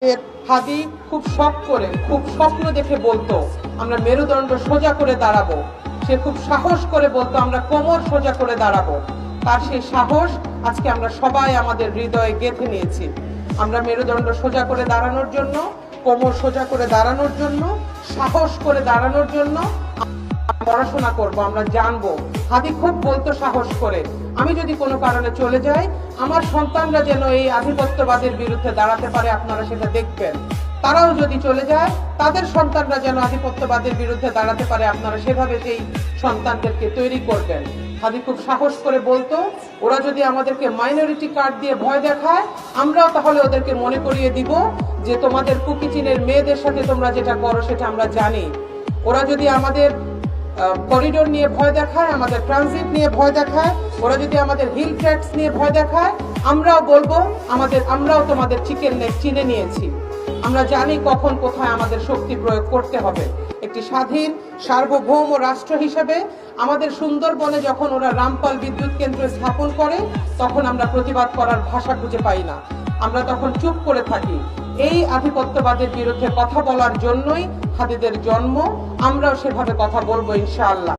হাদি খুব শখ করে, খুব স্বপ্ন দেখে বলতো আমরা মেরুদণ্ড সোজা করে দাঁড়াবো। সে খুব সাহস করে বলতো আমরা কোমর সোজা করে দাঁড়াবো। তার সেই সাহস আজকে আমরা সবাই আমাদের হৃদয়ে গেঁথে নিয়েছি। আমরা মেরুদণ্ড সোজা করে দাঁড়ানোর জন্য, কোমর সোজা করে দাঁড়ানোর জন্য, সাহস করে দাঁড়ানোর জন্য পড়াশোনা করব, আমরা জানবো। হাদি খুব বলতো সাহস করে, আমি যদি কোনো কারণে চলে যাই, আমার সন্তানরা যেন এই আধিপত্যবাদের বিরুদ্ধে দাঁড়াতে পারে, আপনারা সেটা দেখবেন। তারাও যদি চলে যায়, তাদের সন্তানরা যেন আধিপত্যবাদের বিরুদ্ধে দাঁড়াতে পারে, আপনারা সেভাবে সেই সন্তানদেরকে তৈরি করবেন। হাদি খুব সাহস করে বলতো, ওরা যদি আমাদেরকে মাইনরিটি কার্ড দিয়ে ভয় দেখায়, আমরাও তাহলে ওদেরকে মনে করিয়ে দিব যে তোমাদের কুকিচিনের মেয়েদের সাথে তোমরা যেটা করো সেটা আমরা জানি। ওরা যদি আমাদের করিডোর নিয়ে ভয় দেখায়, আমাদের ট্রানজিট নিয়ে ভয় দেখায়, ওরা যদি আমাদের হিল ট্র্যাক্স নিয়ে ভয় দেখায়, আমরাও বলবো আমরাও তোমাদের চিকেন নেক চিনে নিয়েছি। আমরা জানি কখন কোথায় আমাদের শক্তি প্রয়োগ করতে হবে। একটি স্বাধীন সার্বভৌম রাষ্ট্র হিসেবে আমাদের সুন্দরবনে যখন ওরা রামপাল বিদ্যুৎ কেন্দ্র স্থাপন করে, তখন আমরা প্রতিবাদ করার ভাষা খুঁজে পাই না, আমরা তখন চুপ করে থাকি। এই আধিপত্যবাদের বিরুদ্ধে কথা বলার জন্যই হাদিদের জন্ম। আমরাও সেভাবে কথা বলবো ইনশাআল্লাহ।